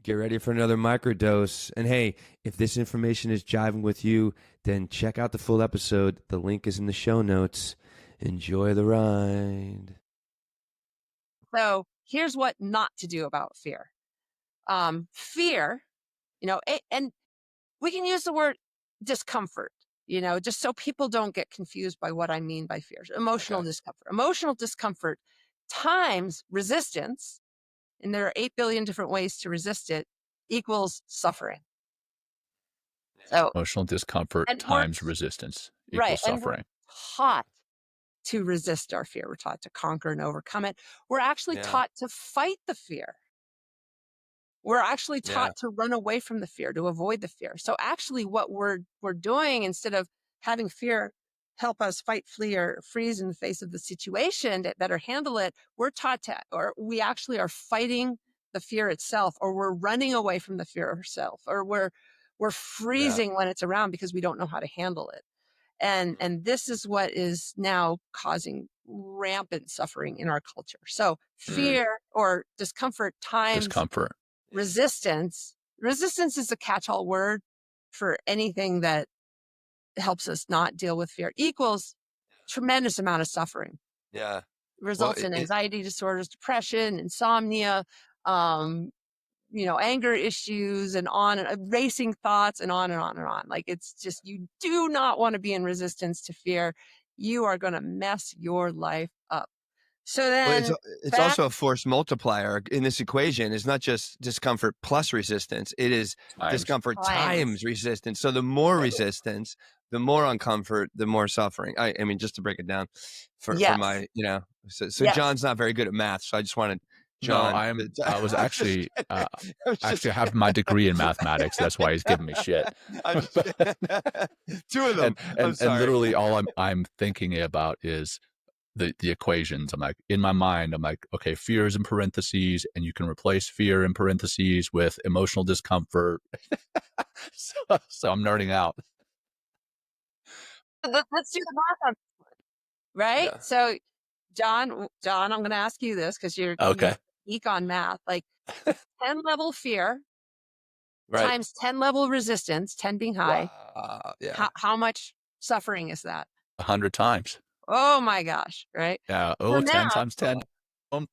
get ready for another microdose. And hey, if this information is jiving with you, then check out the full episode. The link is in the show notes. Enjoy the ride. So here's what not to do about fear. Fear, and we can use the word discomfort, just so people don't get confused by what I mean by fear. Emotional discomfort. Emotional discomfort times resistance, and there are 8 billion different ways to resist it, equals suffering. So emotional discomfort times resistance equals suffering. We're taught to resist our fear. We're taught to conquer and overcome it. We're actually taught to fight the fear. We're actually taught to run away from the fear, to avoid the fear. So actually what we're doing, instead of having fear help us fight, flee, or freeze in the face of the situation to better handle it, we're taught to, or we actually are fighting the fear itself, or we're running away from the fear itself, or we're freezing when it's around because we don't know how to handle it. And this is what is now causing rampant suffering in our culture. So fear or discomfort times resistance. Resistance is a catch-all word for anything that helps us not deal with fear, equals tremendous amount of suffering. Yeah. Results in anxiety disorders, depression, insomnia, anger issues, and on, racing thoughts, and on and on and on. Like, it's just, you do not want to be in resistance to fear. You are going to mess your life up. So then it's also a force multiplier in this equation. It's not just discomfort plus resistance. It is discomfort times resistance. So the more resistance, the more uncomfort, the more suffering. I mean, just to break it down for my, so John's not very good at math. So I just wanted John. No, I was actually, actually have my degree in mathematics. That's why he's giving me shit. Two of them. And literally all I'm thinking about is the equations. I'm like, in my mind, I'm like, okay, fear is in parentheses, and you can replace fear in parentheses with emotional discomfort. So I'm nerding out. Let's do the math on this one, right? Yeah. So John, I'm going to ask you this because you're geek on math. Like 10 level fear times 10 level resistance, 10 being high. How much suffering is that? 100 times. Oh my gosh, right? Yeah. Oh, so 10 times 10.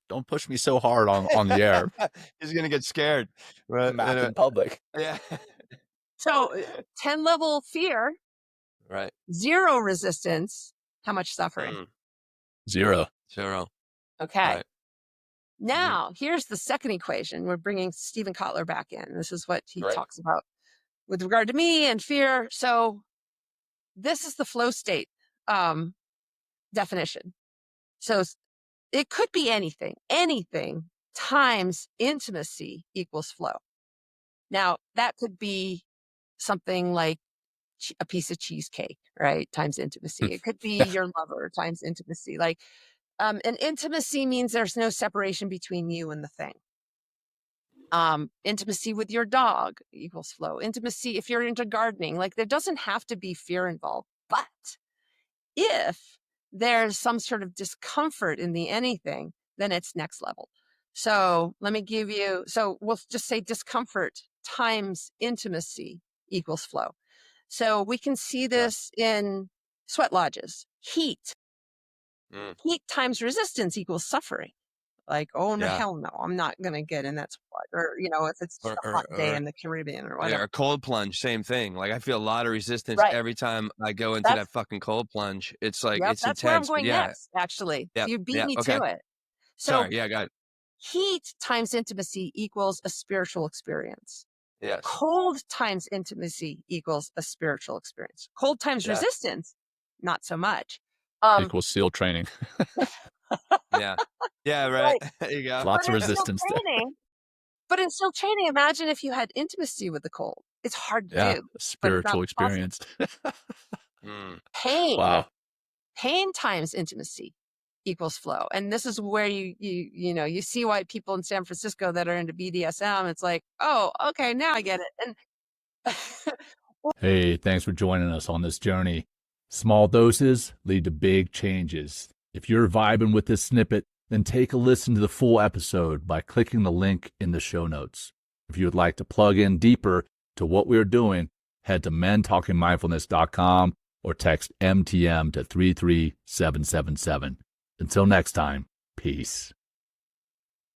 Don't push me so hard on the air. He's going to get scared. Math in public. Yeah. So 10 level fear. Right. 0 resistance. How much suffering? 0. Okay. Right. Now, here's the second equation. We're bringing Stephen Kotler back in. This is what he talks about with regard to me and fear. So this is the flow state definition. So it could be anything times intimacy equals flow. Now, that could be something like a piece of cheesecake, right? Times intimacy. It could be your lover times intimacy. Like, and intimacy means there's no separation between you and the thing. Intimacy with your dog equals flow. Intimacy, if you're into gardening, like, there doesn't have to be fear involved. But if there's some sort of discomfort in the anything, then it's next level. So let me give you, so we'll just say discomfort times intimacy equals flow. So we can see this in sweat lodges. Heat. Heat times resistance equals suffering. Like, oh, no, hell no, I'm not going to get in that spot. Or, if it's a hot day in the Caribbean or whatever. Yeah, or cold plunge, same thing. Like, I feel a lot of resistance every time I go into that fucking cold plunge. It's like, it's that's intense. Where I'm going next, actually. Yep. You beat me to it. So, sorry, got it. Heat times intimacy equals a spiritual experience. Yes. Cold times intimacy equals a spiritual experience. Cold times resistance, not so much. Equals SEAL training. Yeah, right. There you go. Lots of resistance there. But in SEAL training, imagine if you had intimacy with the cold. It's hard to do. A spiritual experience. Pain. Wow. Pain times intimacy equals flow. And this is where you see why people in San Francisco that are into BDSM, it's like, oh, okay, now I get it. And hey, thanks for joining us on this journey. Small doses lead to big changes. If you're vibing with this snippet, then take a listen to the full episode by clicking the link in the show notes. If you would like to plug in deeper to what we're doing, head to mentalkingmindfulness.com or text MTM to 33777. Until next time, peace.